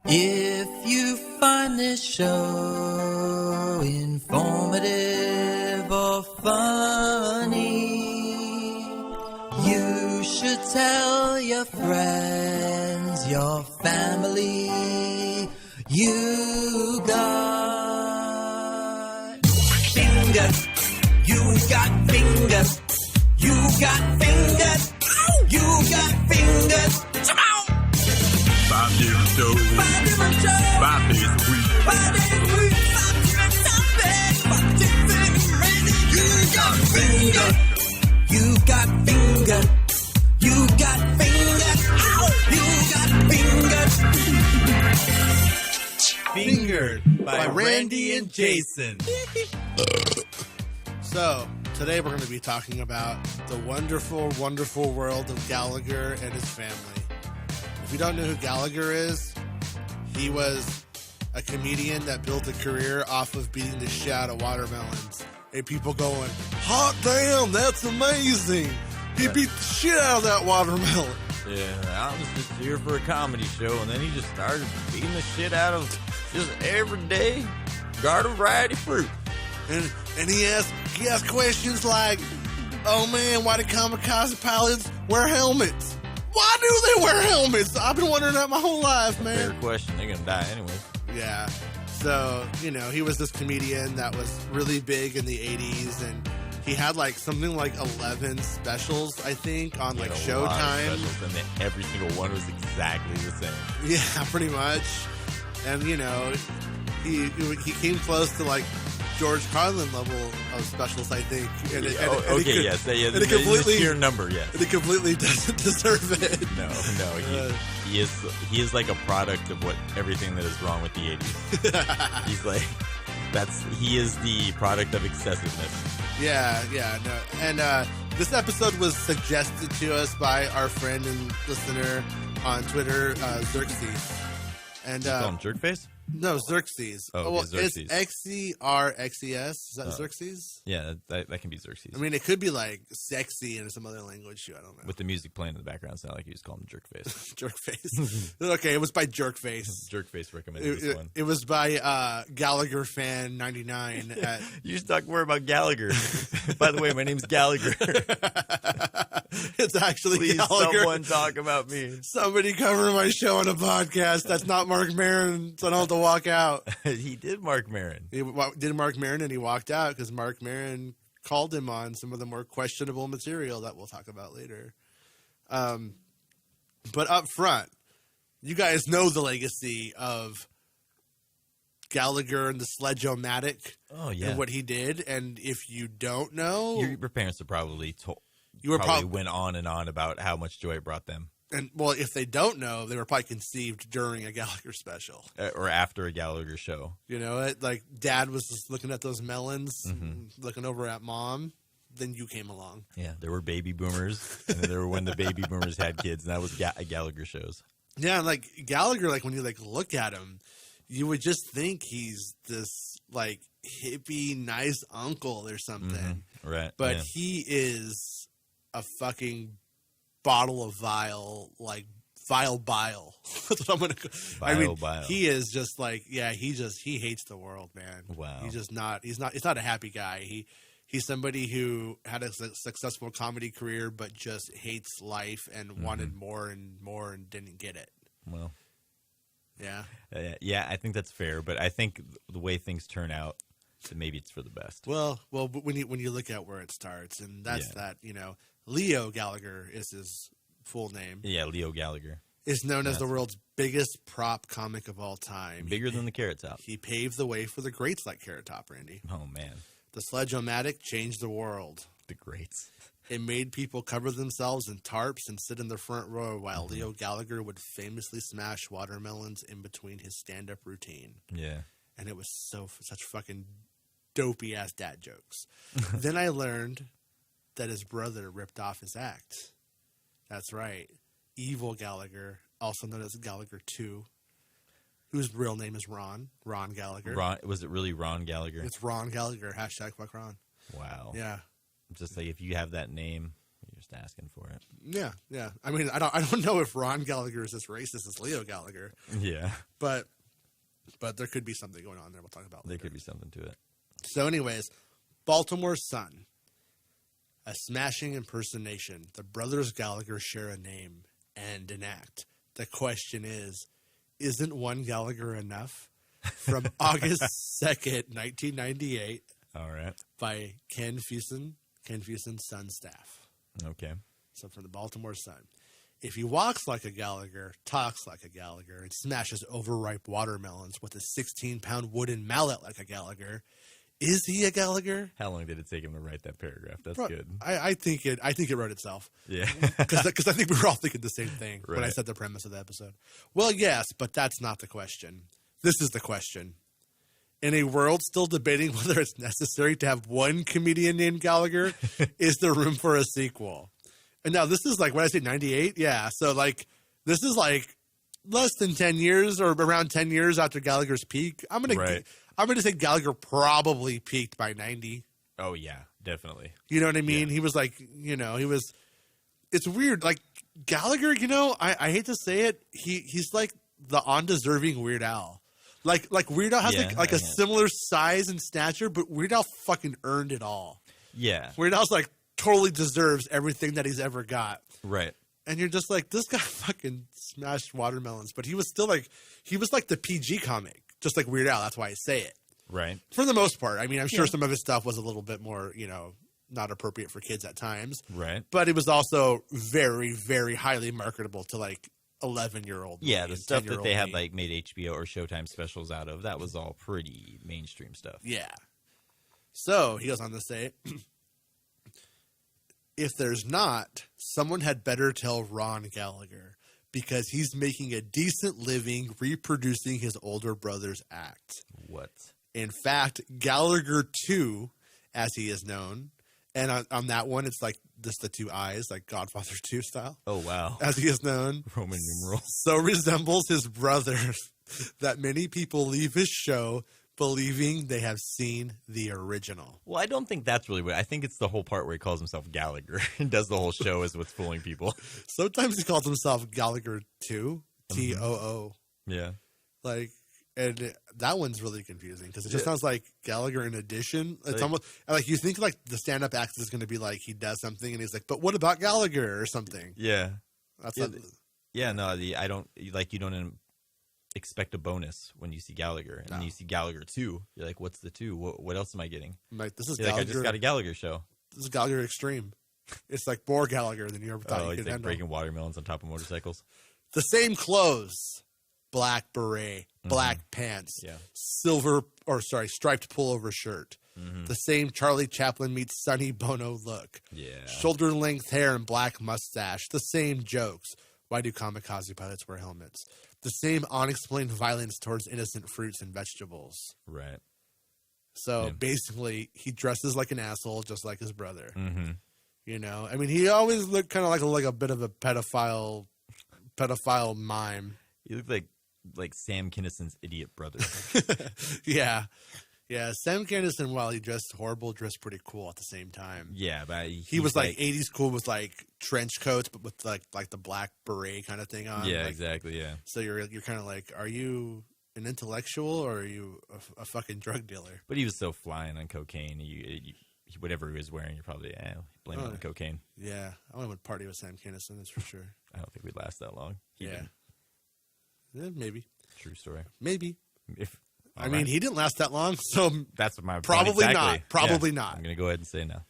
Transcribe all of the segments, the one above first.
If you find this show informative or funny, you should tell your friends, your family. You got fingers. You got fingers. You got fingers. You got fingers. Come on. 5 different shows. 5 different shows. 5 days a week. 5 days a week. 5 different topics. 5 different reasons. You got fingers. You got fingers. You got fingers. Ow! You got fingers. Fingered by Randy and Jason. So, today we're going to be talking about the wonderful, wonderful world of Gallagher and his family. If you don't know who Gallagher is, he was a comedian that built a career off of beating the shit out of watermelons. And people going, hot damn, that's amazing. He beat the shit out of that watermelon. Yeah, I was just here for a comedy show, and then he just started beating the shit out of just everyday garden variety fruit. And he asked questions like, oh man, why do kamikaze pilots wear helmets? Why do they wear helmets? I've been wondering that my whole life, man. Fair question. They're going to die anyway. Yeah. So, he was this comedian that was really big in the 80s, and he had something like 11 specials, I think, on Showtime. And every single one was exactly the same. Yeah, pretty much. And, he came close to George Carlin level of specials, I think. And it completely sheer number, yes. And it completely doesn't deserve it. No, he is like a product of everything that is wrong with the 80s. He is the product of excessiveness. Yeah, no. And this episode was suggested to us by our friend and listener on Twitter, Xerxes. And you call him Jerkface? No, Xerxes. Oh, well, Xerxes. It's Xerxes. Is that Xerxes? Yeah, that can be Xerxes. I mean, it could be sexy in some other language too. I don't know. With the music playing in the background, it's not like you just call him Jerkface. Jerkface. Okay, it was by Jerkface. Jerkface recommended this one. It was by Gallagher Fan 99. You should talk more about Gallagher. By the way, my name's Gallagher. It's actually Please, Gallagher. Someone talk about me. Somebody cover my show on a podcast. That's not Mark Maron, so I don't have to walk out. He did Mark Maron. He did Mark Maron, and he walked out because Mark Maron called him on some of the more questionable material that we'll talk about later. But up front, you guys know the legacy of Gallagher and the Sledge-O-Matic. Oh, yeah. And what he did. And if you don't know, your parents have probably went on and on about how much joy it brought them. And, well, if they don't know, they were probably conceived during a Gallagher special. Or after a Gallagher show. Dad was just looking at those melons, looking over at Mom. Then you came along. Yeah, there were baby boomers, and then there were when the baby boomers had kids, and that was Gallagher shows. Yeah, Gallagher, when you, look at him, you would just think he's this, hippie, nice uncle or something. Mm-hmm. Right. But he is a fucking bottle of vile bile. That's what I'm gonna. Bile. He is just he hates the world, man. Wow. He's not a happy guy. He's somebody who had a successful comedy career, but just hates life and wanted more and more and didn't get it. Well. Yeah. Yeah, I think that's fair, but I think the way things turn out, maybe it's for the best. Well, but when you look at where it starts, and that's that, Leo Gallagher is his full name. Yeah, Leo Gallagher. Is known as the world's biggest prop comic of all time. Bigger than the Carrot Top. He paved the way for the greats like Carrot Top, Randy. Oh, man. The Sledge-O-Matic changed the world. The greats. It made people cover themselves in tarps and sit in the front row while Leo Gallagher would famously smash watermelons in between his stand-up routine. Yeah. And it was such fucking dopey-ass dad jokes. Then I learned that his brother ripped off his act. That's right. Evil Gallagher, also known as Gallagher Too, whose real name is Ron Gallagher. Was it really Ron Gallagher? It's Ron Gallagher, #fuck Ron. Wow. Yeah. Just if you have that name, you're Just asking for it. Yeah, yeah. I mean, I don't know if Ron Gallagher is as racist as Leo Gallagher. Yeah. But there could be something going on there. We'll talk about later. There could be something to it. So anyways, Baltimore Sun. A smashing impersonation. The brothers Gallagher share a name and an act. The question is, isn't one Gallagher enough? From August 2nd, 1998. All right. By Ken Fuson's Sun staff. Okay. So from the Baltimore Sun. If he walks like a Gallagher, talks like a Gallagher, and smashes overripe watermelons with a 16-pound wooden mallet like a Gallagher, is he a Gallagher? How long did it take him to write that paragraph? That's good. I think it wrote itself. Yeah. Because I think we were all thinking the same thing when I Right. said the premise of the episode. Well, yes, but that's not the question. This is the question. In a world still debating whether it's necessary to have one comedian named Gallagher, is there room for a sequel? And now this is like, what did I say, 98? Yeah. So like, this is like less than 10 years or around 10 years after Gallagher's peak. I'm going to say Gallagher probably peaked by 90. Oh, yeah, definitely. You know what I mean? Yeah. He was like, it's weird. Like Gallagher, I hate to say it. He's like the undeserving Weird Al. Like Weird Al has a similar size and stature, but Weird Al fucking earned it all. Yeah. Weird Al's like totally deserves everything that he's ever got. Right. And you're just like, this guy fucking smashed watermelons, but he was still like, the PG comic, just like Weird Al. That's why I say it. Right. For the most part. I mean, I'm sure some of his stuff was a little bit more, not appropriate for kids at times. Right. But it was also very, very highly marketable to like 11-year-old. Yeah, the stuff that they had like made HBO or Showtime specials out of, that was all pretty mainstream stuff. Yeah. So he goes on to say, if there's not, someone had better tell Ron Gallagher, because he's making a decent living reproducing his older brother's act. What? In fact, Gallagher Too, as he is known, and on that one, it's like just the two eyes, like Godfather 2 style. Oh, wow. As he is known. Roman numeral. So resembles his brother that many people leave his show believing they have seen the original. Well, I don't think that's really what. I think it's the whole part where he calls himself Gallagher and does the whole show as what's fooling people. Sometimes he calls himself Gallagher Too, T-O-O. Yeah. Like, and that one's really confusing because it just sounds like Gallagher in addition. It's almost like you think like the stand-up act is going to be like he does something and he's like, but what about Gallagher or something? Yeah. That's I don't like, you don't expect a bonus when you see Gallagher, and then you see Gallagher 2. You're like, what's the 2? What else am I getting? I'm like, this is You're Gallagher. like, I just got a Gallagher show. This is Gallagher Extreme. It's like more Gallagher than you ever thought you he's could like handle. breaking watermelons on top of motorcycles. The same clothes, black beret, black pants, striped pullover shirt. The same Charlie Chaplin meets Sonny Bono look. Yeah. Shoulder length hair and black mustache. The same jokes. Why do kamikaze pilots wear helmets? The same unexplained violence towards innocent fruits and vegetables. Right. So basically, he dresses like an asshole, just like his brother. Mm-hmm. You know, I mean, he always looked kind of like a bit of a pedophile mime. You look like Sam Kinnison's idiot brother. Yeah. Sam Kinison, while he dressed horrible, dressed pretty cool at the same time. Yeah, but he was like 80s cool with like trench coats, but with like the black beret kind of thing on. Yeah, like, exactly. Yeah. So you're kind of like, are you an intellectual or are you a fucking drug dealer? But he was so flying on cocaine. Whatever he was wearing, you're probably blame it on the cocaine. Yeah, I want to party with Sam Kinison, that's for sure. I don't think we'd last that long. Yeah, maybe. True story. Maybe. I mean, he didn't last that long, so that's my probably point exactly. not. Probably yeah, not. I'm gonna go ahead and say no.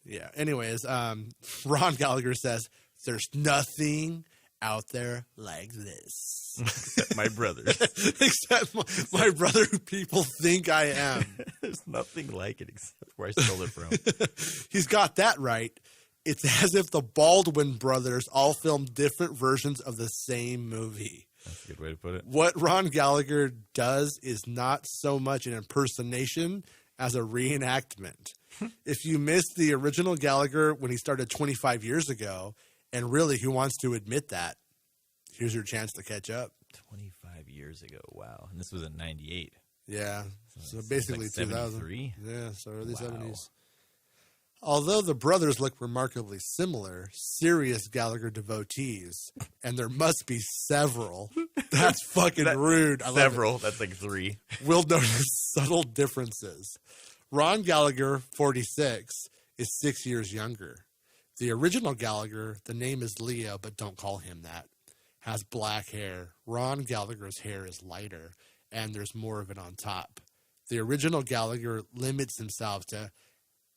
Yeah. Anyways, Ron Gallagher says there's nothing out there like this. Except my brother. Except my brother who people think I am. There's nothing like it except where I stole it from. He's got that right. It's as if the Baldwin brothers all filmed different versions of the same movie. That's a good way to put it. What Ron Gallagher does is not so much an impersonation as a reenactment. If you missed the original Gallagher when he started 25 years ago, and really who wants to admit that, here's your chance to catch up. 25 years ago. Wow. And this was in 98. Yeah. So basically like 2000. 73? Yeah, so early 70s. Although the brothers look remarkably similar, serious Gallagher devotees, and there must be several. That's fucking rude. I love Several. That's like 3. We'll notice subtle differences. Ron Gallagher, 46, is 6 years younger. The original Gallagher, the name is Leo, but don't call him that, has black hair. Ron Gallagher's hair is lighter, and there's more of it on top. The original Gallagher limits himself to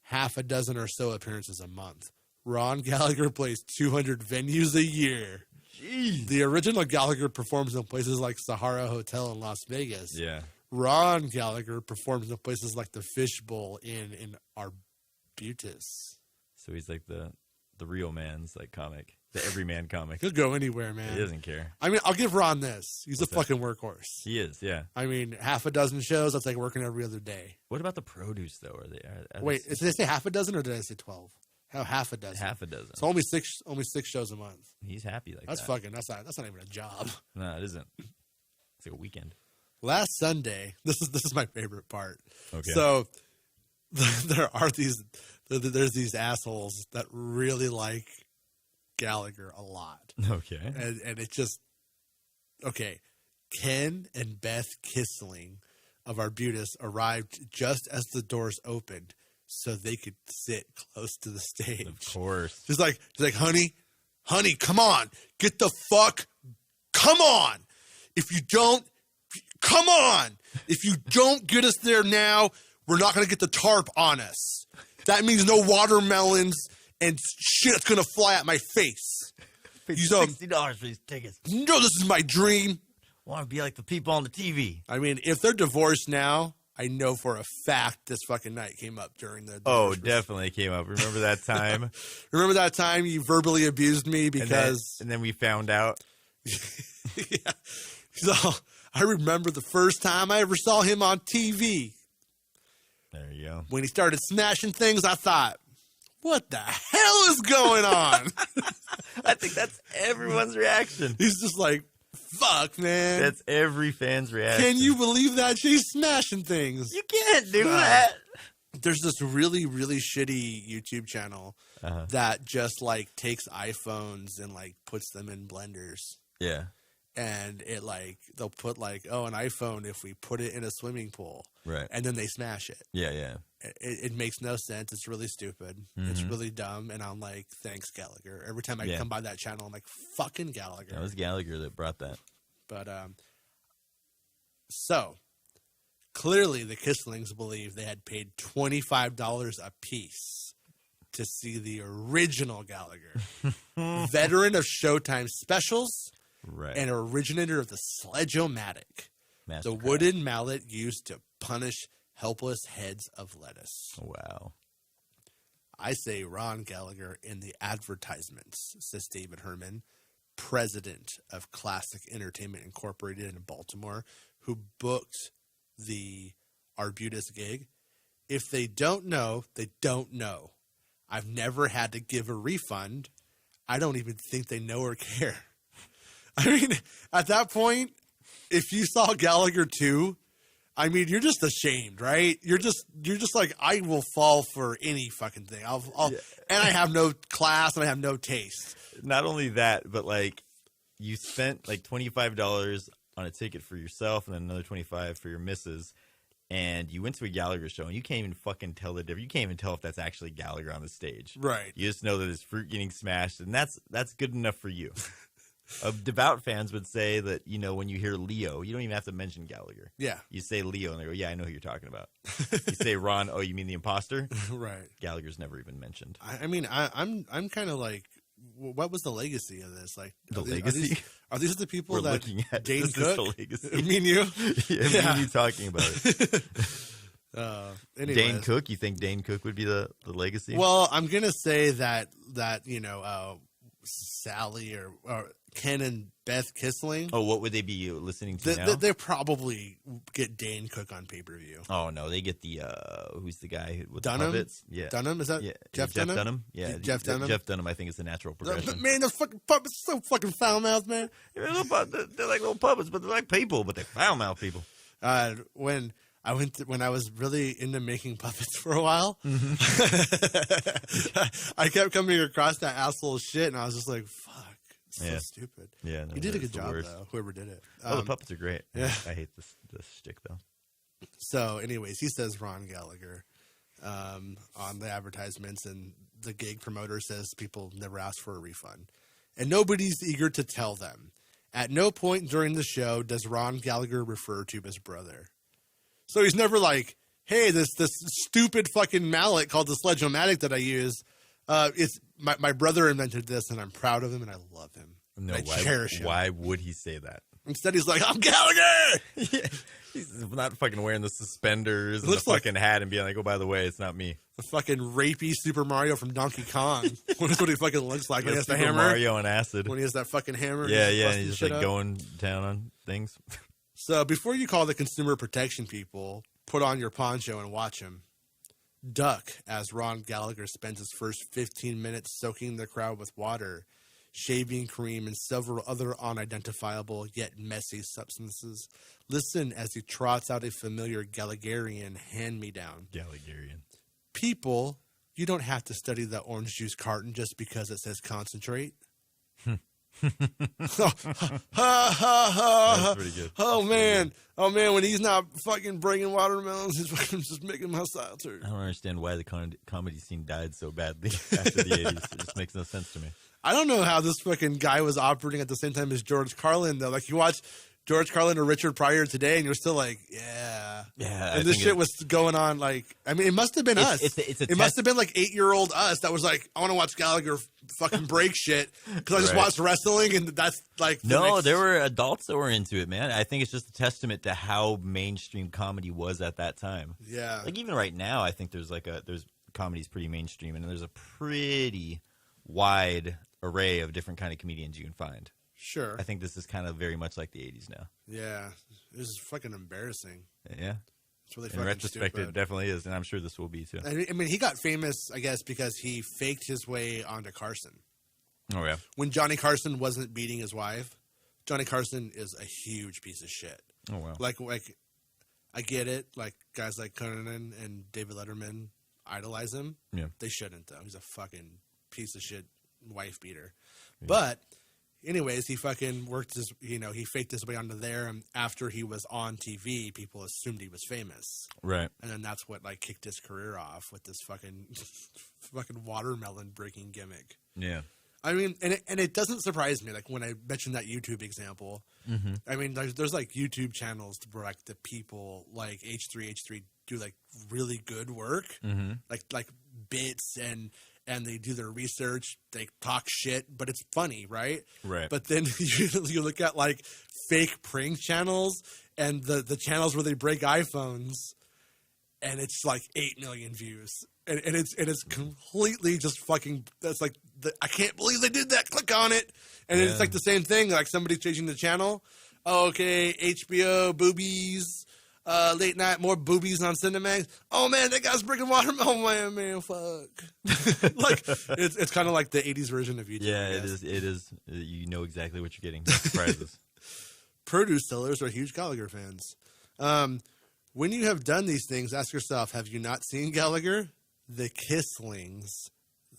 half a dozen or so appearances a month. Ron Gallagher plays 200 venues a year. Jeez. The original Gallagher performs in places like Sahara Hotel in Las Vegas. Yeah. Ron Gallagher performs in places like the Fishbowl in Arbutus. So he's like the real man's like comic, the everyman comic. He'll go anywhere, man. He doesn't care. I mean, I'll give Ron this. He's What's a fucking workhorse. He is, yeah. I mean, half a dozen shows, that's like working every other day. What about the produce though? Wait, did I say half a dozen or did I say 12? How half a dozen? Half a dozen. So only six shows a month. He's happy like That's that. fucking. That's not even a job. No, it isn't. It's like a weekend. Last Sunday, this is my favorite part. Okay. So there's these assholes that really like Gallagher a lot. Okay. And it just okay. Ken and Beth Kissling of Arbutus arrived just as the doors opened, so they could sit close to the stage. Of course. She's like, honey, come on, get the fuck, come on. If you don't get us there now, we're not gonna get the tarp on us. That means no watermelons and shit that's gonna fly at my face. $60 for these tickets. You know this is my dream. I want to be like the people on the TV. I mean, if they're divorced now, I know for a fact this fucking night came up during the Oh, divorce. definitely came up. Remember that time? Remember that time you verbally abused me because... And then we found out. Yeah. So, I remember the first time I ever saw him on TV. There you go. When he started smashing things, I thought, what the hell is going on? I think that's everyone's reaction. He's just like, fuck, man. That's every fan's reaction. Can you believe that? She's smashing things. You can't do that. There's this really, really shitty YouTube channel that just like takes iPhones and like puts them in blenders. Yeah. And it like, they'll put like, oh, an iPhone if we put it in a swimming pool. Right. And then they smash it. Yeah, yeah. It makes no sense. It's really stupid. Mm-hmm. It's really dumb. And I'm like, thanks, Gallagher. Every time I come by that channel, I'm like, fucking Gallagher. That was Gallagher that brought that. But, so, clearly the Kisslings believe they had paid $25 a piece to see the original Gallagher. Veteran of Showtime specials Right. and originator of the Sledge-O-Matic, the Mastercraft. wooden mallet used to punish helpless heads of lettuce. Wow. I say Ron Gallagher in the advertisements, says David Herman, president of Classic Entertainment Incorporated in Baltimore, who booked the Arbutus gig. If they don't know, they don't know. I've never had to give a refund. I don't even think they know or care. I mean, at that point, if you saw Gallagher Too, I mean, you're just ashamed, right? You're just like, I will fall for any fucking thing. And I have no class and I have no taste. Not only that, but like you spent like $25 on a ticket for yourself and then another $25 for your missus. And you went to a Gallagher show and you can't even fucking tell the difference. You can't even tell if that's actually Gallagher on the stage. Right. You just know that his fruit getting smashed, and that's good enough for you. Devout fans would say that, you know, when you hear Leo, you don't even have to mention Gallagher. Yeah. You say Leo, and they go, yeah, I know who you're talking about. You say Ron, oh, you mean the imposter? Right. Gallagher's never even mentioned. I mean, I'm kind of like, what was the legacy of this? Like, The legacy? Are these the people We're that looking at Dane this Cook? is the legacy. Me and you? Yeah, me and you talking about it. Anyways. Dane Cook? You think Dane Cook would be the legacy? Well, I'm gonna say that you know, Sally or Ken and Beth Kissling. Oh, what would they be listening to now? They probably get Dane Cook on pay-per-view. Oh, no, they get the, who's the guy with Dunham? the puppets? Yeah. Dunham? Is that Jeff Dunham? Yeah. Jeff Dunham? Jeff Dunham, I think, is the natural progression. Man, the fucking puppets so fucking foul-mouthed, man. They're like little puppets, but they're like people, but they foul-mouth people. When when I was really into making puppets for a while. I kept coming across that asshole shit, and I was just like, "Fuck, it's so stupid." Yeah, no, you did a good job though. Whoever did it. The puppets are great. Yeah, I hate this shtick though. So, anyways, he says Ron Gallagher on the advertisements, and the gig promoter says people never ask for a refund, and nobody's eager to tell them. At no point during the show does Ron Gallagher refer to his brother. So he's never like, hey, this stupid fucking mallet called the Sledge-O-Matic that I use, it's my brother invented this, and I'm proud of him, and I love him. No, I cherish him. Why would he say that? Instead, he's like, I'm Gallagher! Yeah, he's not fucking wearing the suspenders and the fucking hat and being like, oh, by the way, it's not me. The fucking rapey Super Mario from Donkey Kong. That's what he fucking looks like when he has the Super hammer. Mario on acid. When he has that fucking hammer. Yeah, and he's just like up. going down on things. So before you call the consumer protection people, put on your poncho and watch him. Duck as Ron Gallagher spends his first 15 minutes soaking the crowd with water, shaving cream, and several other unidentifiable yet messy substances. Listen as he trots out a familiar Gallagherian hand-me-down. Gallagherian. People, you don't have to study the orange juice carton just because it says concentrate. That's pretty good. Oh man, when he's not fucking breaking watermelons, he's fucking just making my seltzer. I don't understand why the comedy scene died so badly after the 80s. It just makes no sense to me. I don't know how this fucking guy was operating at the same time as George Carlin, though. Like, you watch George Carlin or Richard Pryor today, and you're still like, yeah. Yeah. And this shit was going on, like, I mean, it must have been us. It must have been like 8-year-old us that was like, I want to watch Gallagher fucking break shit because I just watched wrestling, and that's like. There were adults that were into it, man. I think it's just a testament to how mainstream comedy was at that time. Yeah. Like, even right now, I think there's comedy's pretty mainstream, and there's a pretty wide array of different kind of comedians you can find. Sure. I think this is kind of very much like the 80s now. Yeah. This is fucking embarrassing. Yeah. It's really In fucking retrospect, stupid. it definitely is, and I'm sure this will be too. I mean, he got famous, I guess, because he faked his way onto Carson. Oh, yeah. When Johnny Carson wasn't beating his wife, Johnny Carson is a huge piece of shit. Oh, wow. Like I get it. Like, guys like Conan and David Letterman idolize him. Yeah. They shouldn't, though. He's a fucking piece of shit wife beater. Yeah. But anyways, he fucking worked he faked his way onto there, and after he was on TV, people assumed he was famous. Right. And then that's what, like, kicked his career off with this fucking watermelon breaking gimmick. Yeah. I mean, and it doesn't surprise me, like, when I mentioned that YouTube example. Mm-hmm. I mean, there's like YouTube channels where, like, the people like H3 do, like, really good work, like bits, and they do their research, they talk shit, but it's funny, right? Right. But then you look at, like, fake prank channels and the channels where they break iPhones, and it's like 8 million views. And it's completely just fucking, that's like, I can't believe they did that. Click on it. And it's like the same thing, like somebody's changing the channel. Oh, okay, HBO, boobies, late night, more boobies on Cinemax. Oh man, that guy's breaking water. Oh man, fuck. Like, it's kind of like the 80s version of YouTube. Yeah, it is. You know exactly what you're getting. Surprises. Produce sellers are huge Gallagher fans. When you have done these things, ask yourself, have you not seen Gallagher? The Kisslings.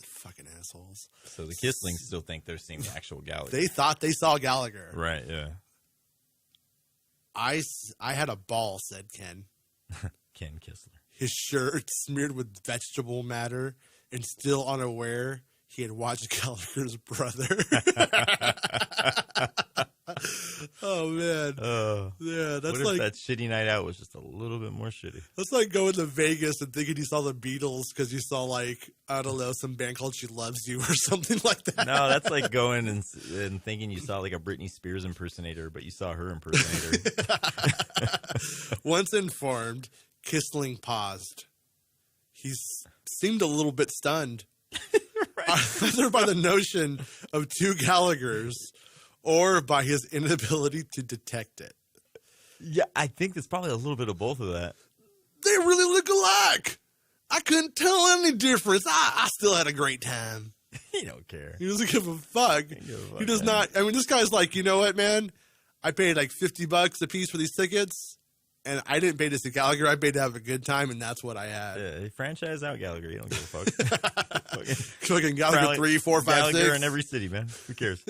Fucking assholes. So the Kisslings still think they're seeing the actual Gallagher. They thought they saw Gallagher. Right, yeah. I had a ball, said Ken. Ken Kissler. His shirt smeared with vegetable matter, and still unaware he had watched Gallagher's brother. Oh man. Yeah, that's what if like that shitty night out was just a little bit more shitty? That's like going to Vegas and thinking you saw the Beatles because you saw, like, I don't know, some band called She Loves You or something like that. No, that's like going and thinking you saw, like, a Britney Spears impersonator, but you saw her impersonator. Once informed, Kissling paused. He seemed a little bit stunned, either by the notion of two Gallaghers or by his inability to detect it. Yeah, I think there's probably a little bit of both of that. They really look alike. I couldn't tell any difference. I still had a great time. He don't care. He doesn't give a fuck. He does not. I mean, this guy's like, you know what, man? I paid like $50 a piece for these tickets. And I didn't pay to see Gallagher. I paid to have a good time, and that's what I had. Yeah, they franchise out Gallagher. You don't give a fuck. Fucking Gallagher 3, 4, 5, Gallagher 6. in every city, man. Who cares?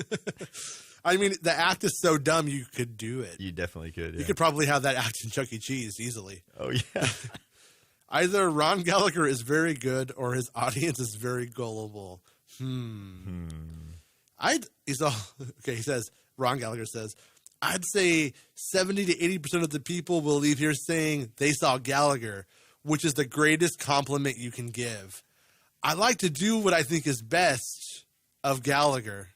I mean, the act is so dumb you could do it. You definitely could. Yeah. You could probably have that act in Chuck E. Cheese easily. Oh, yeah. Either Ron Gallagher is very good or his audience is very gullible. He says, Ron Gallagher says, I'd say 70 to 80% of the people will leave here saying they saw Gallagher, which is the greatest compliment you can give. I like to do what I think is best of Gallagher,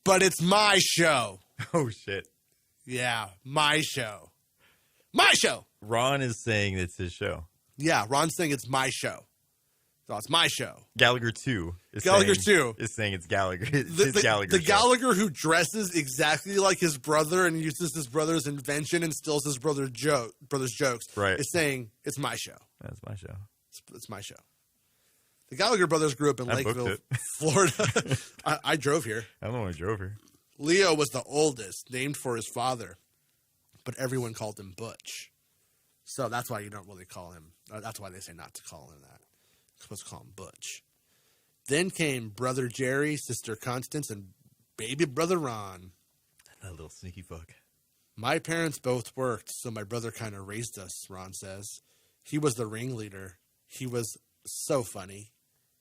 but it's my show. Oh, shit. Yeah, my show. My show. Ron is saying it's his show. Yeah, Ron's saying it's my show. So it's my show. Gallagher Too is saying it's Gallagher. It's his Gallagher the show. Gallagher who dresses exactly like his brother and uses his brother's invention and steals his brother's jokes. Right. Is saying it's my show. That's my show. It's my show. The Gallagher brothers grew up in Lakeville, Florida. I drove here. I'm the one who drove here. Leo was the oldest, named for his father, but everyone called him Butch. So that's why you don't really call him. That's why they say not to call him that. You're supposed to call him Butch. Then came brother Jerry, sister Constance, and baby brother Ron. That little sneaky fuck. My parents both worked, so my brother kind of raised us, Ron says. He was the ringleader. He was so funny.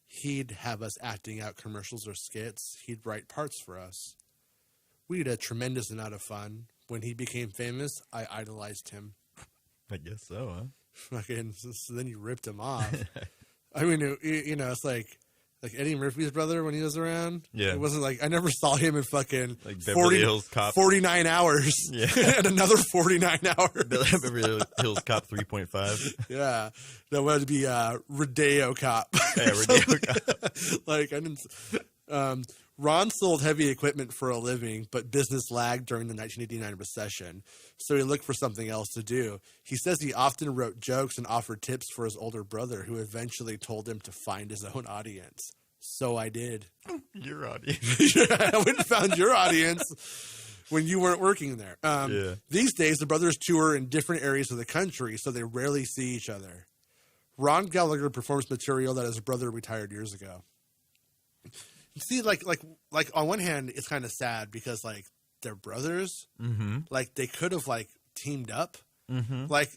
He'd have us acting out commercials or skits. He'd write parts for us. We had a tremendous amount of fun. When he became famous, I idolized him. I guess so, huh? Fucking, so then you ripped him off. I mean, it's like Eddie Murphy's brother when he was around. Yeah. It wasn't like, I never saw him in fucking like Beverly Hills Cop. 49 hours. Yeah. And another 49 hours. Beverly Hills Cop 3.5. Yeah. That would be Rodeo Cop. Yeah, Rodeo Cop. Like, I didn't... Ron sold heavy equipment for a living, but business lagged during the 1989 recession, so he looked for something else to do. He says he often wrote jokes and offered tips for his older brother, who eventually told him to find his own audience. So I did. Your audience. Yeah, I went and found your audience when you weren't working there. Yeah. These days, the brothers tour in different areas of the country, so they rarely see each other. Ron Gallagher performs material that his brother retired years ago. See, like on one hand, it's kind of sad because like they're brothers. Mm-hmm. Like they could have like teamed up. Mm-hmm. Like,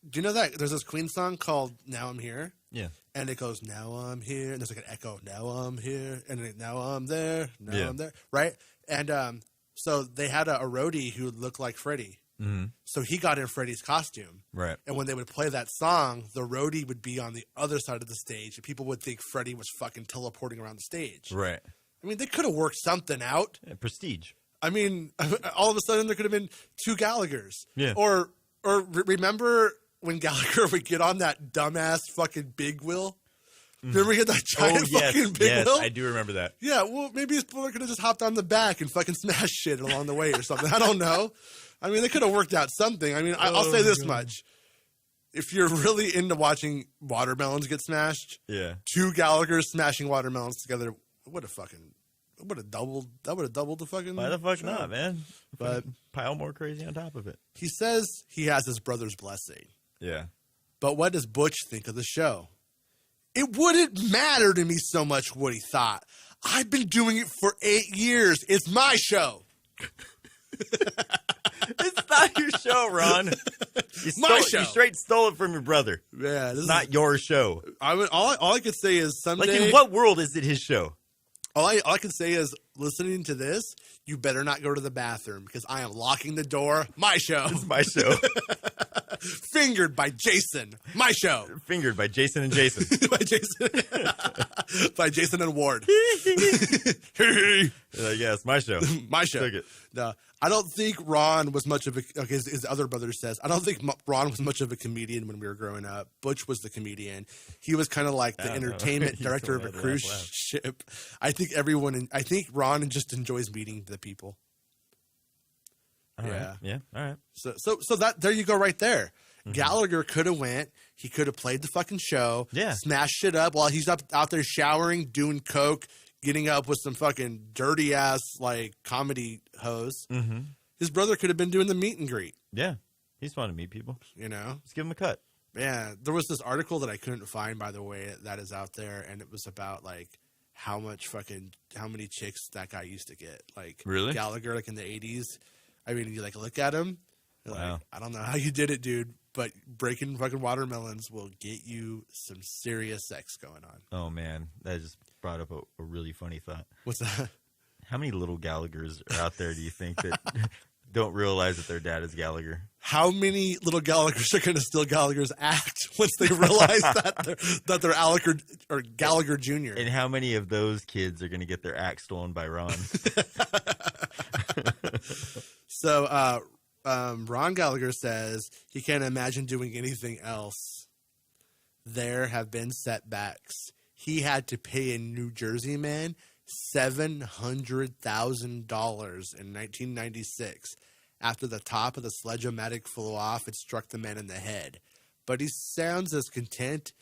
do you know that there's this Queen song called "Now I'm Here"? Yeah. And it goes, "Now I'm here," and there's like an echo. "Now I'm here," and then, "Now I'm there." Now Yeah. I'm there. Right. And so they had a roadie who looked like Freddie. Mm-hmm. So he got in Freddie's costume. Right. And when they would play that song, the roadie would be on the other side of the stage, and people would think Freddie was fucking teleporting around the stage. Right. I mean, they could have worked something out. Yeah, prestige. I mean, all of a sudden there could have been two Gallaghers. Yeah. Or remember when Gallagher would get on that dumbass fucking big wheel? Remember he had that giant fucking big wheel? I do remember that. Yeah, well, maybe his brother could have just hopped on the back and fucking smashed shit along the way or something. I don't know. I mean, they could have worked out something. I mean, I'll say this much. If you're really into watching watermelons get smashed, Yeah. two Gallaghers smashing watermelons together would have doubled the fucking... Why the fuck show. not, man? But pile more crazy on top of it. he says he has his brother's blessing. Yeah. But what does Butch think of the show? It wouldn't matter to me so much what he thought. I've been doing it for 8 years. It's my show. It's not your show, Ron. My show. You straight stole it from your brother. Yeah, this It's not your show. all I could say is someday... Like, in what world is it his show? All I can say is, listening to this, you better not go to the bathroom because I am locking the door. My show. It's my show. Fingered by Jason. My show. Fingered by Jason and Jason. By Jason. By Jason and Ward. Like, yeah, it's my show. My show. Took it. No, I don't think Ron was much of a... Okay, his other brother says, I don't think Ron was much of a comedian when we were growing up. Butch was the comedian. He was kind of like the entertainment He's director the of a one cruise that laughed. ship. I think Ron just enjoys meeting the people. All Yeah. right. Yeah. All right. So that there you go right there. Gallagher could have went. He could have played the fucking show. Yeah. Smashed shit up while he's out there showering, doing coke, getting up with some fucking dirty ass like comedy hoes. Mm-hmm. His brother could have been doing the meet and greet. Yeah. He just wanted to meet people. You know? Just give him a cut. Yeah, there was this article that I couldn't find, by the way, that is out there, and it was about, like, how many chicks that guy used to get. Like, Really? Gallagher, like, in the 80s. I mean, you, like, look at him. Wow. Like, I don't know how you did it, dude, but breaking fucking watermelons will get you some serious sex going on. Oh, man. That just brought up a really funny thought. What's that? How many little Gallaghers are out there, do you think, that don't realize that their dad is Gallagher? How many little Gallaghers are going to steal Gallagher's act once they realize that they're Gallagher or Gallagher Jr.? And how many of those kids are going to get their act stolen by Ron? So, Ron Gallagher says he can't imagine doing anything else. There have been setbacks. He had to pay a New Jersey man $700,000 in 1996 after the top of the Sledge-O-Matic flew off and struck the man in the head. But he sounds as content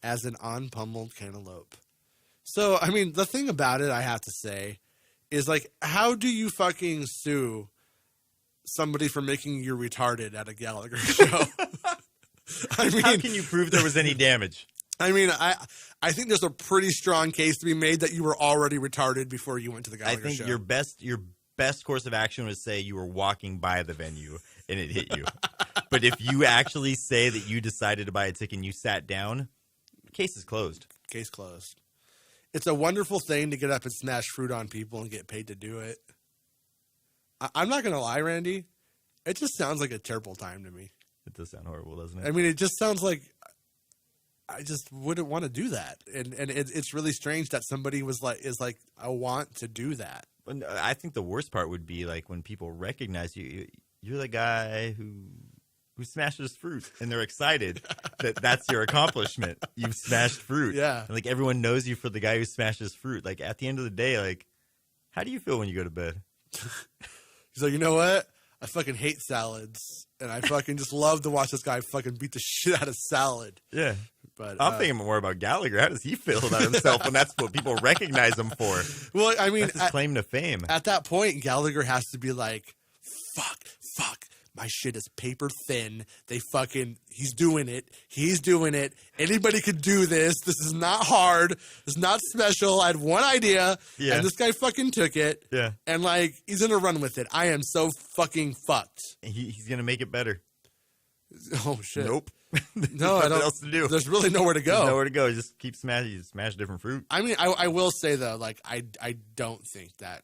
as an unpummeled cantaloupe. So, I mean, the thing about it, I have to say, is like, how do you fucking sue somebody for making you retarded at a Gallagher show? I mean, How can you prove there was any damage? I mean, I think there's a pretty strong case to be made that you were already retarded before you went to the Gallagher show. I think your best course of action was say you were walking by the venue and it hit you. But if you actually say that you decided to buy a ticket and you sat down, case is closed. Case closed. It's a wonderful thing to get up and smash fruit on people and get paid to do it. I'm not going to lie, Randy. It just sounds like a terrible time to me. It does sound horrible, doesn't it? I mean, it just sounds like I just wouldn't want to do that. And it's really strange that somebody is like, I want to do that. But I think the worst part would be like when people recognize you. You're the guy who smashes fruit, and they're excited that that's your accomplishment. You've smashed fruit. Yeah. And like everyone knows you for the guy who smashes fruit. Like at the end of the day, like, how do you feel when you go to bed? He's like, you know what? I fucking hate salads, and I fucking just love to watch this guy fucking beat the shit out of salad. Yeah. But I'm thinking more about Gallagher. How does he feel about himself when that's what people recognize him for? Well, I mean, That's his claim to fame. At that point, Gallagher has to be like, fuck, my shit is paper thin. He's doing it. Anybody could do this. This is not hard. It's not special. I had one idea, and this guy fucking took it. Yeah. And, like, he's going to run with it. I am so fucking fucked. He's going to make it better. Oh, shit. Nope. No, I don't. What else to do? There's really nowhere to go. There's nowhere to go. Just keep smashing. You smash different fruit. I mean, I will say, though, like, I don't think that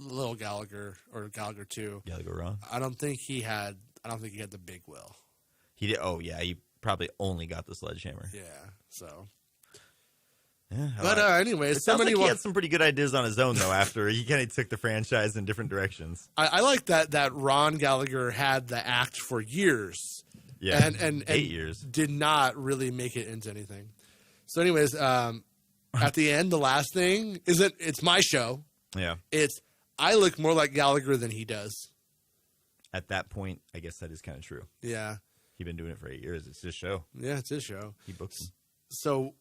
Little Gallagher or Gallagher Too. Gallagher Ron. I don't think he had the big will. He did. Oh yeah, he probably only got the sledgehammer. Yeah. So. Yeah, But anyways, it sounds like he had some pretty good ideas on his own though. After he kind of took the franchise in different directions. I like that Ron Gallagher had the act for years. Yeah, and 8 years. Did not really make it into anything. So, anyways, at the end, the last thing it's my show. Yeah. I look more like Gallagher than he does. At that point, I guess that is kind of true. Yeah. He's been doing it for 8 years. It's his show. Yeah, it's his show. He books him. So,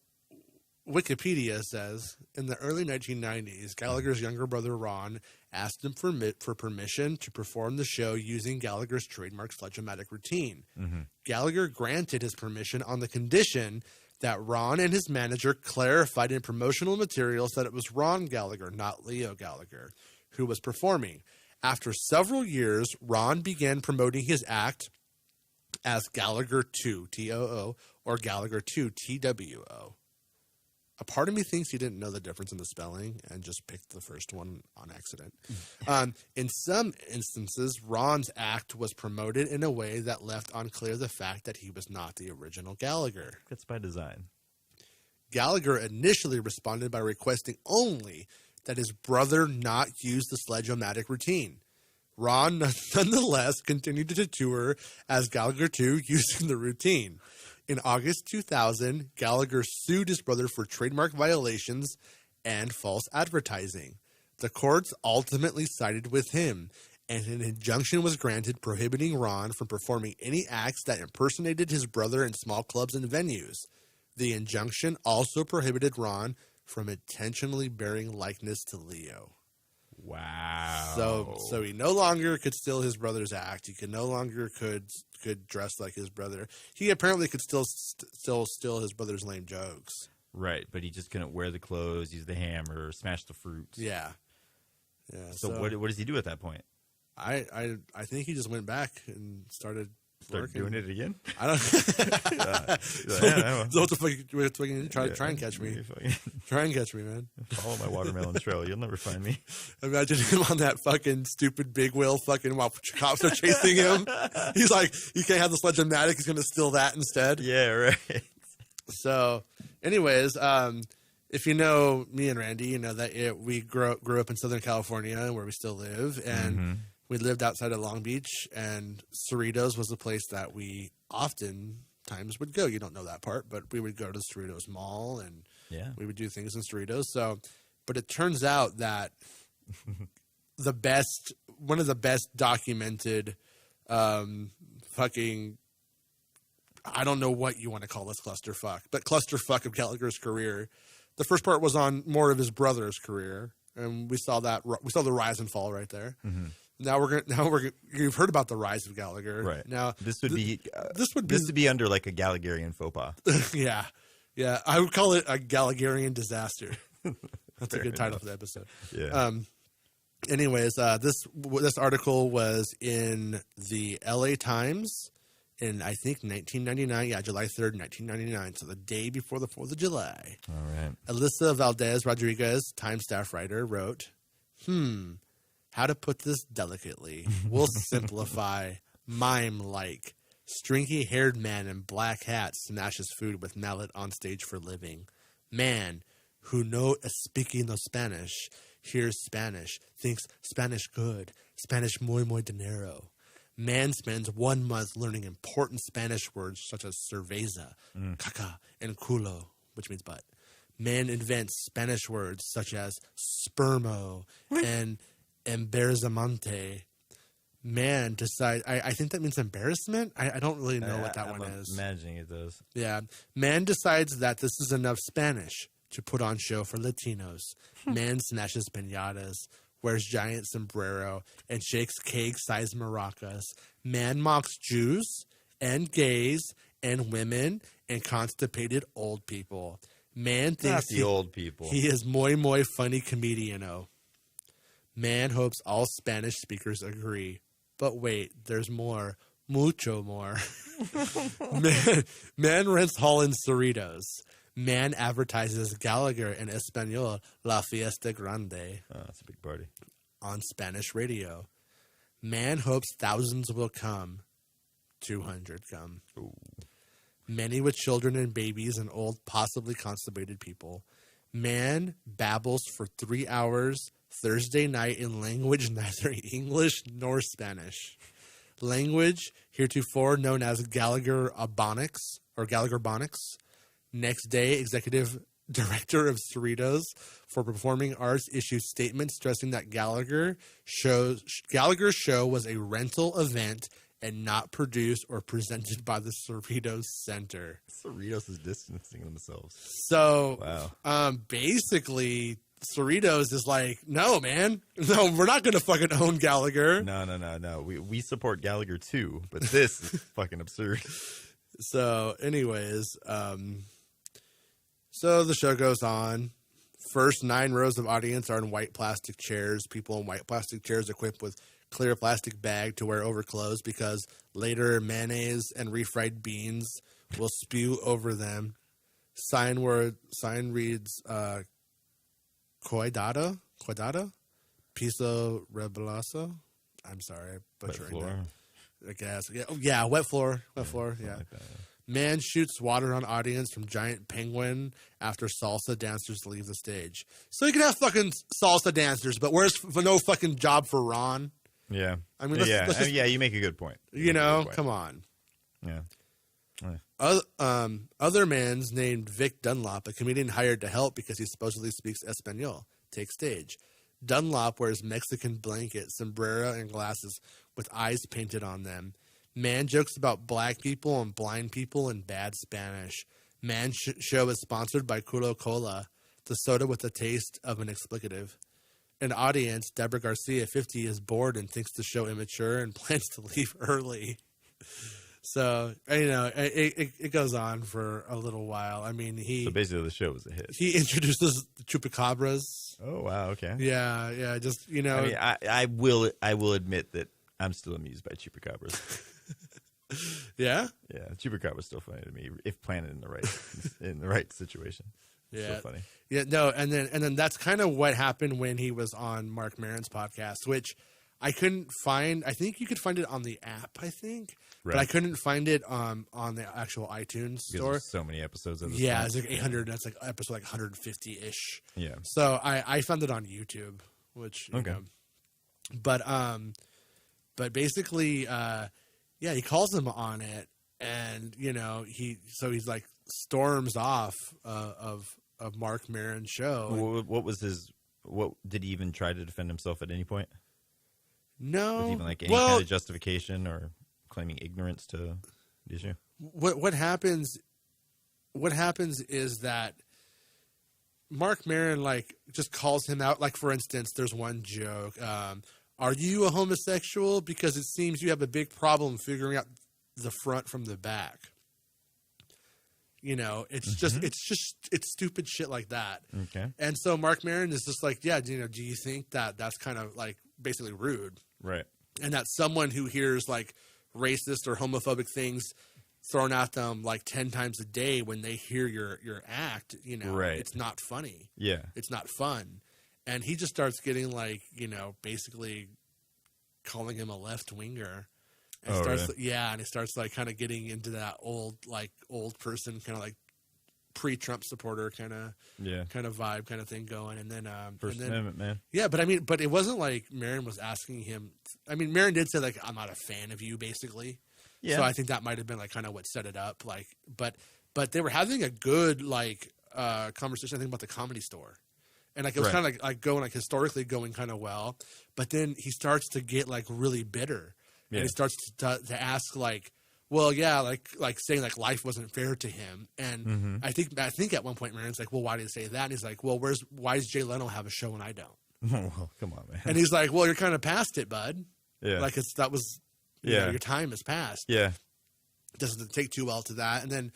Wikipedia says, in the early 1990s, Gallagher's younger brother Ron asked him for permission to perform the show using Gallagher's trademark Sledge-O-Matic routine. Mm-hmm. Gallagher granted his permission on the condition that Ron and his manager clarified in promotional materials that it was Ron Gallagher, not Leo Gallagher, who was performing. After several years, Ron began promoting his act as Gallagher Too, T-O-O, or Gallagher Too, T-W-O. A part of me thinks he didn't know the difference in the spelling and just picked the first one on accident. In some instances, Ron's act was promoted in a way that left unclear the fact that he was not the original Gallagher. That's by design. Gallagher initially responded by requesting only that his brother not use the Sledge-O-Matic routine. Ron nonetheless continued to tour as Gallagher Too using the routine. In August 2000, Gallagher sued his brother for trademark violations and false advertising. The courts ultimately sided with him, and an injunction was granted prohibiting Ron from performing any acts that impersonated his brother in small clubs and venues. The injunction also prohibited Ron from intentionally bearing likeness to Leo. Wow. So he no longer could steal his brother's act. He could no longer could dress like his brother. He apparently could still steal his brother's lame jokes. Right, but he just couldn't wear the clothes, use the hammer, smash the fruits. Yeah. So what does he do at that point? I think he just went back and started doing it again? I don't. So what the fuck? Try and catch me. Try and catch me, man. Follow my watermelon trail. You'll never find me. Imagine him on that fucking stupid big wheel, fucking while cops are chasing him. He's like, you can't have the Sledge-O-Matic. He's gonna steal that instead. Yeah, right. So, anyways, if you know me and Randy, you know that we grew up in Southern California, where we still live, and we lived outside of Long Beach, and Cerritos was the place that we oftentimes would go. You don't know that part, but we would go to Cerritos Mall, and we would do things in Cerritos. So, but it turns out that one of the best documented, fucking, I don't know what you want to call this clusterfuck, but clusterfuck of Gallagher's career. The first part was on more of his brother's career, and we saw the rise and fall right there. Mm-hmm. You've heard about the rise of Gallagher. Right. Now this would be under like a Gallagherian faux pas. Yeah. I would call it a Gallagherian disaster. That's a good title for the episode. Yeah. Anyways, this article was in the LA Times in, I think, 1999. Yeah, July 3rd, 1999. So the day before the 4th of July. All right. Alyssa Valdez Rodriguez, Time staff writer, wrote, how to put this delicately? We'll simplify. Mime-like. Stringy-haired man in black hat smashes food with mallet on stage for living. Man who no speaking no Spanish, hears Spanish, thinks Spanish good, Spanish muy muy dinero. Man spends 1 month learning important Spanish words such as cerveza, caca, and culo, which means butt. Man invents Spanish words such as spermo and embarazamiento. Man decides, I think that means embarrassment. I don't really know what that one is. Imagining it does. Yeah. Man decides that this is enough Spanish to put on show for Latinos. Man snatches pinatas, wears giant sombrero, and shakes cake-sized maracas. Man mocks Jews and gays and women and constipated old people. Man thinks the old people. He is muy funny comedian-o. Man hopes all Spanish speakers agree. But wait, there's more. Mucho more. Man rents hall in Cerritos. Man advertises Gallagher in Espanol, La Fiesta Grande. Oh, that's a big party. On Spanish radio. Man hopes thousands will come. 200 come. Ooh. Many with children and babies and old, possibly constipated people. Man babbles for 3 hours Thursday night in language neither English nor Spanish. Language heretofore known as Gallagher Bonics or Gallagher Bonics. Next day, executive director of Cerritos for Performing Arts issued statements stressing that Gallagher's show was a rental event and not produced or presented by the Cerritos Center. Cerritos is distancing themselves. So, wow. Basically, Cerritos is like, no, man. No, we're not going to fucking own Gallagher. No. We support Gallagher too, but this is fucking absurd. So, anyways, so the show goes on. First 9 rows of audience are in white plastic chairs. People in white plastic chairs equipped with clear plastic bag to wear over clothes because later mayonnaise and refried beans will spew over them. Sign reads Cuidado, piso rebelazo. I'm sorry, butchering that. I guess. Yeah, wet floor. Yeah. Like that, yeah. Man shoots water on audience from giant penguin after salsa dancers leave the stage. So you can have fucking salsa dancers, but where's no fucking job for Ron? Yeah. I mean, let's just, you make a good point. Come on. Yeah. Other man's named Vic Dunlop, a comedian hired to help because he supposedly speaks Espanol, takes stage. Dunlop wears Mexican blanket, sombrero, and glasses with eyes painted on them. Man jokes about black people and blind people in bad Spanish. Man show is sponsored by Culo Cola, the soda with the taste of an explicative. an audience, Deborah Garcia, 50, is bored and thinks the show immature and plans to leave early. So, you know, it goes on for a little while. I mean, So basically the show was a hit. he introduces the chupacabras. Oh, wow. Okay. Yeah, just, you know. I mean, I will admit that I'm still amused by chupacabras. Yeah? Yeah, chupacabras still funny to me if planted in the right situation. Yeah. So funny. Yeah, no, and then that's kind of what happened when he was on Mark Maron's podcast, which I couldn't find. I think you could find it on the app, I think. Right. But I couldn't find it on the actual iTunes Because store. there's so many episodes of this. Yeah, thing. it's like 800. That's like episode like 150-ish. Yeah. So I found it on YouTube, which you Okay. know. But basically, yeah, he calls him on it, and you know he's like storms off of Mark Maron's show. What was his? What did he even try to defend himself at any point? No, Was even like any kind of justification or claiming ignorance to the issue? What happens is that Mark Maron like just calls him out. Like, for instance, there's one joke. Are you a homosexual? Because it seems you have a big problem figuring out the front from the back. You know, it's stupid shit like that. Okay. And so Mark Maron is just like, yeah, you know, do you think that that's kind of like basically rude? Right. And that someone who hears like racist or homophobic things thrown at them like 10 times a day when they hear your act, you know, Right. it's not funny. Yeah. It's not fun. And he just starts getting like, you know, basically calling him a left winger. And Really? Yeah, and he starts like kind of getting into that old person kind of like pre-Trump supporter kind of vibe kind of thing going. And then First Amendment, man. yeah, but I mean, but it wasn't like Maron was asking him. I mean, Maron did say like, I'm not a fan of you, basically. Yeah. So I think that might have been like kind of what set it up. Like, but they were having a good like conversation, I think, about the Comedy Store. And like it was Right. kind of like going like historically going kind of well, but then he starts to get like really bitter, Yeah. and he starts to ask like, well, yeah, like saying like life wasn't fair to him, and I think at one point Maron's like, well, why did he say that? And he's like, well, why does Jay Leno have a show and I don't? Well, come on, man. And he's like, well, you're kind of past it, bud. Yeah. Like that was, you Yeah. know, your time has passed. Yeah. Doesn't take too well to that, and then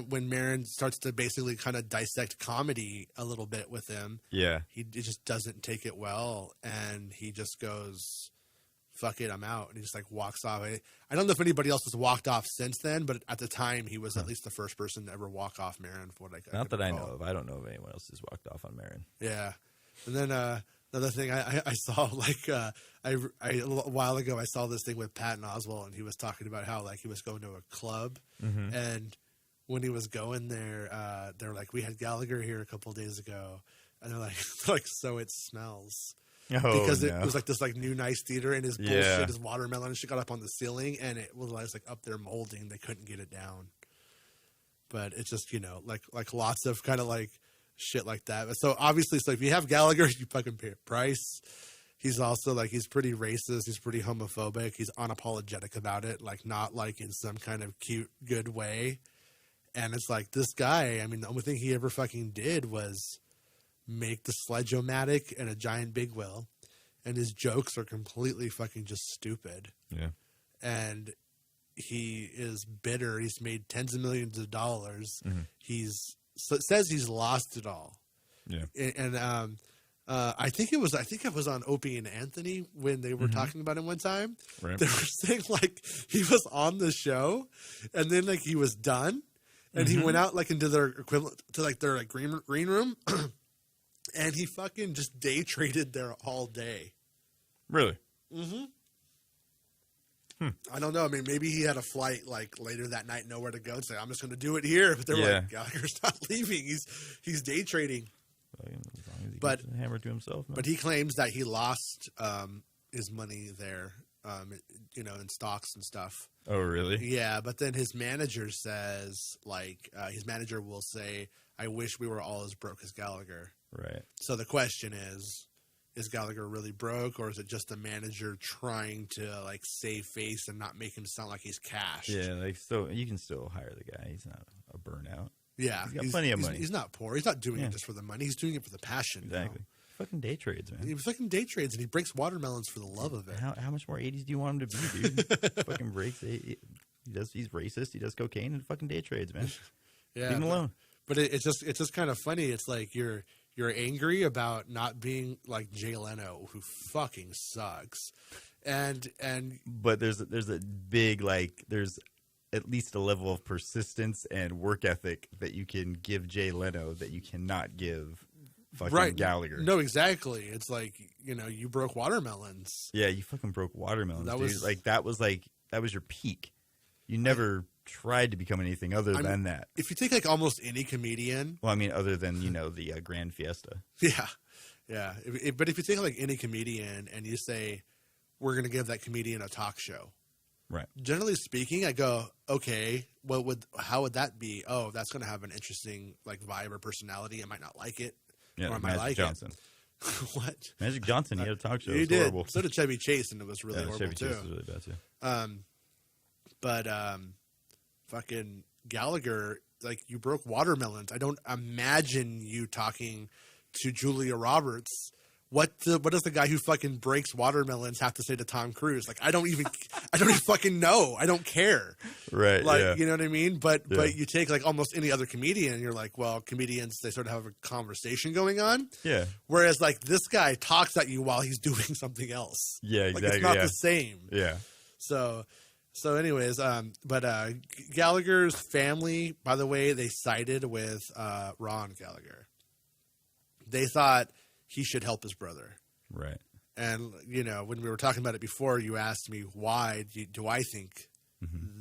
when Maron starts to basically kind of dissect comedy a little bit with him, Yeah. it just doesn't take it well, and he just goes, fuck it, I'm out. And he just like walks off. I don't know if anybody else has walked off since then, but at the time he was at least the first person to ever walk off Maron. For what Not that I know recall. of. I don't know if anyone else has walked off on Maron. Yeah. And then another thing I saw, like a while ago, I saw this thing with Patton Oswalt, and he was talking about how like he was going to a club, and when he was going there, they're like, we had Gallagher here a couple of days ago, and they're like, so it smells. Oh, Because no. it was like this like new nice theater, and his bullshit, Yeah. his watermelon shit got up on the ceiling, and it was like up there molding. They couldn't get it down. But it's just, you know, like lots of kind of like shit like that. So obviously, so if you have Gallagher, you fucking pay a price. He's also like, he's pretty racist. He's pretty homophobic. He's unapologetic about it, like not like in some kind of cute, good way. And it's like this guy, I mean, the only thing he ever fucking did was make the Sledge-O-Matic and a giant big wheel, and his jokes are completely fucking just stupid. Yeah. And he is bitter. He's made tens of millions of dollars. It says he's lost it all. Yeah. And I think it was on Opie and Anthony when they were talking about him one time. Right. They were saying like he was on the show, and then like he was done, and he went out like into their equivalent to like their like green room, and he fucking just day traded there all day. Really? I don't know. I mean, maybe he had a flight like later that night, nowhere to go, and say, "I'm just going to do it here." But they're like, "Gallagher's not leaving. He's day trading." As long as he But- keeps the hammer to himself. Man. But he claims that he lost his money there, you know, in stocks and stuff. Oh, really? Yeah, but then his manager says, like, his manager will say, "I wish we were all as broke as Gallagher." Right. So the question is Gallagher really broke, or is it just the manager trying to like save face and not make him sound like he's cashed? Yeah, like so you can still hire the guy. He's not a burnout. Yeah, He's got plenty of money. He's not poor. He's not doing Yeah. it just for the money. He's doing it for the passion. you know? Exactly. fucking day trades, man. He fucking day trades, and he breaks watermelons for the love of it. How much more 80s do you want him to be, dude? Fucking breaks. He's racist. He does cocaine and fucking day trades, man. Yeah, leave him alone. But it's just kind of funny. It's like you're angry about not being like Jay Leno, who fucking sucks, but there's a big there's at least a level of persistence and work ethic that you can give Jay Leno that you cannot give fucking Gallagher. No, exactly. It's like, you broke watermelons. Yeah, you fucking broke watermelons, That dude. That was your peak. You never tried to become anything other than that. If you take like almost any comedian. Well, I mean, other than, the Grand Fiesta. Yeah. Yeah. But if you take like any comedian and you say, we're going to give that comedian a talk show. Right. Generally speaking, I go, okay, how would that be? Oh, that's going to have an interesting like vibe or personality. I might not like it. Yeah, or I might Magic like Johnson. It. What? Magic Johnson, he had a talk show. He It was did. horrible. So did Chevy Chase, and it was really horrible Chevy too. Chase was really bad too. But fucking Gallagher, like, you broke watermelons. I don't imagine you talking to Julia Roberts. What does the guy who fucking breaks watermelons have to say to Tom Cruise? Like, I don't even fucking know. I don't care. Right. Like, yeah. you know what I mean? But you take like almost any other comedian and you're like, well, comedians, they sort of have a conversation going on. Yeah. Whereas like this guy talks at you while he's doing something else. Yeah, exactly. Like, it's not the same. Yeah. So anyways, but Gallagher's family, by the way, they sided with Ron Gallagher. They thought he should help his brother. Right. And, when we were talking about it before, you asked me, why do I think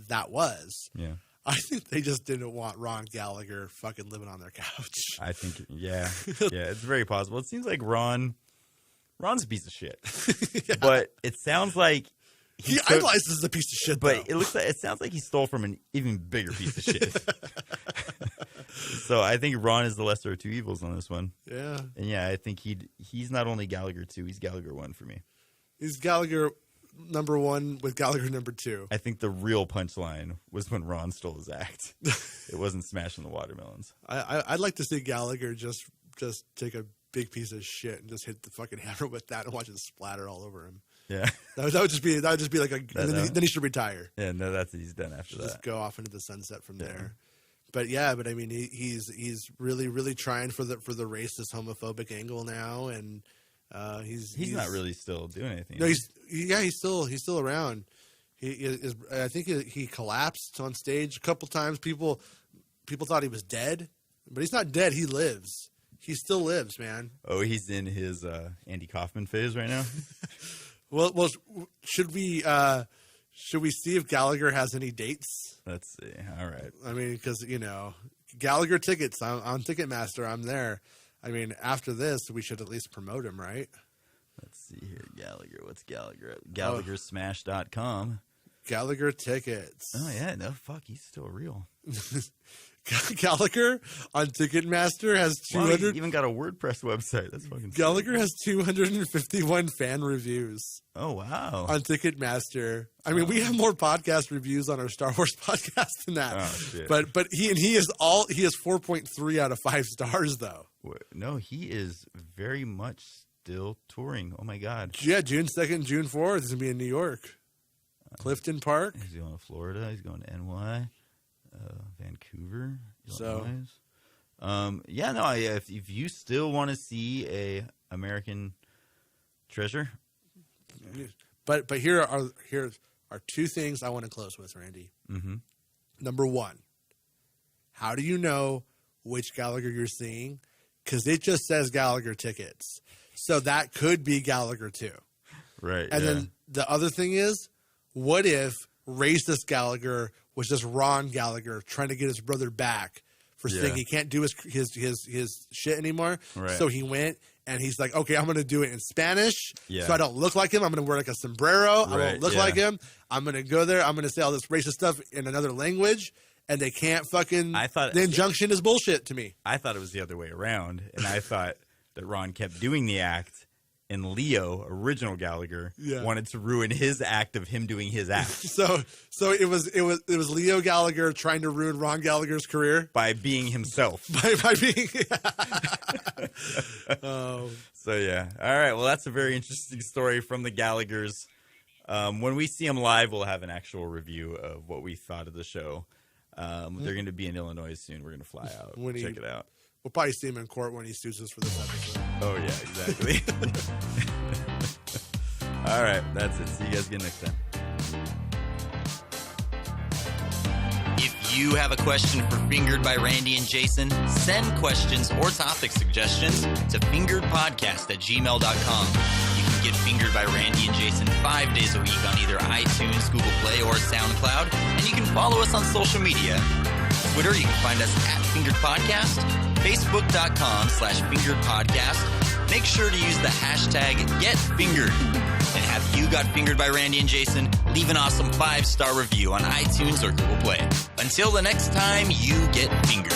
that was? Yeah. I think they just didn't want Ron Gallagher fucking living on their couch. I think, yeah. Yeah, it's very possible. It seems like Ron's a piece of shit. Yeah. But it sounds like he idolizes the piece of shit, but though. it sounds like he stole from an even bigger piece of shit. So I think Ron is the lesser of two evils on this one. Yeah. And yeah, I think he's not only Gallagher 2, he's Gallagher 1 for me. He's Gallagher number 1 with Gallagher number 2. I think the real punchline was when Ron stole his act. It wasn't smashing the watermelons. I'd like to see Gallagher just take a big piece of shit and just hit the fucking hammer with that and watch it splatter all over him. Yeah. That would just be like then he should retire. Yeah, no, that's what he's done after that. Just go off into the sunset from there. But I mean, he's really, really trying for the racist, homophobic angle now, and he's not really still doing anything. No, he's still around. He is. I think he collapsed on stage a couple times. People thought he was dead, but he's not dead. He lives. He still lives, man. Oh, he's in his Andy Kaufman phase right now. Well, should we see if Gallagher has any dates? Let's see. All right. I mean, because, Gallagher tickets on Ticketmaster, I'm there. I mean, after this, we should at least promote him, right? Let's see here. Gallagher. What's Gallagher? GallagherSmash.com. Gallagher tickets. Oh, yeah. No, fuck. He's still real. Gallagher on Ticketmaster has 200. Wow, he even got a WordPress website. That's fucking Gallagher has 251 fan reviews. Oh, wow. On Ticketmaster. I mean, we have more podcast reviews on our Star Wars podcast than that. Oh, shit. But he has 4.3 out of 5 stars though. No, he is very much still touring. Oh my God. Yeah, June 2nd, June 4th. He's gonna be in New York. Clifton Park. He's going to Florida. He's going to NY. Vancouver. Illinois. If you still want to see a American treasure, but here are 2 things I want to close with, Randy. Mm-hmm. Number 1, how do you know which Gallagher you're seeing? Because it just says Gallagher tickets, so that could be Gallagher too. Right. And then the other thing is, what if racist Gallagher was just Ron Gallagher trying to get his brother back for saying he can't do his shit anymore. Right. So he went and he's like, okay, I'm going to do it in Spanish so I don't look like him. I'm going to wear like a sombrero. I won't look like him. I'm going to go there. I'm going to say all this racist stuff in another language. And they can't fucking... the injunction is bullshit to me. I thought it was the other way around. And I thought that Ron kept doing the act and Leo, original Gallagher, Yeah. wanted to ruin his act of him doing his act So it was Leo Gallagher trying to ruin Ron Gallagher's career by being himself. by being. So yeah, all right. Well, that's a very interesting story from the Gallaghers. When we see them live, we'll have an actual review of what we thought of the show. They're going to be in Illinois soon. We're going to fly out, check it out. We'll probably see him in court when he sues us for this episode. Oh yeah, exactly. All right, that's it. See you guys again next time. If you have a question for Fingered by Randy and Jason, send questions or topic suggestions to fingeredpodcast@gmail.com. You can get Fingered by Randy and Jason 5 days a week on either iTunes, Google Play, or SoundCloud. And you can follow us on social media. Twitter, you can find us at Fingered Podcast, Facebook.com/Fingered Podcast. Make sure to use the hashtag #GetFingered. And have you got fingered by Randy and Jason? Leave an awesome 5-star review on iTunes or Google Play. Until the next time you get fingered.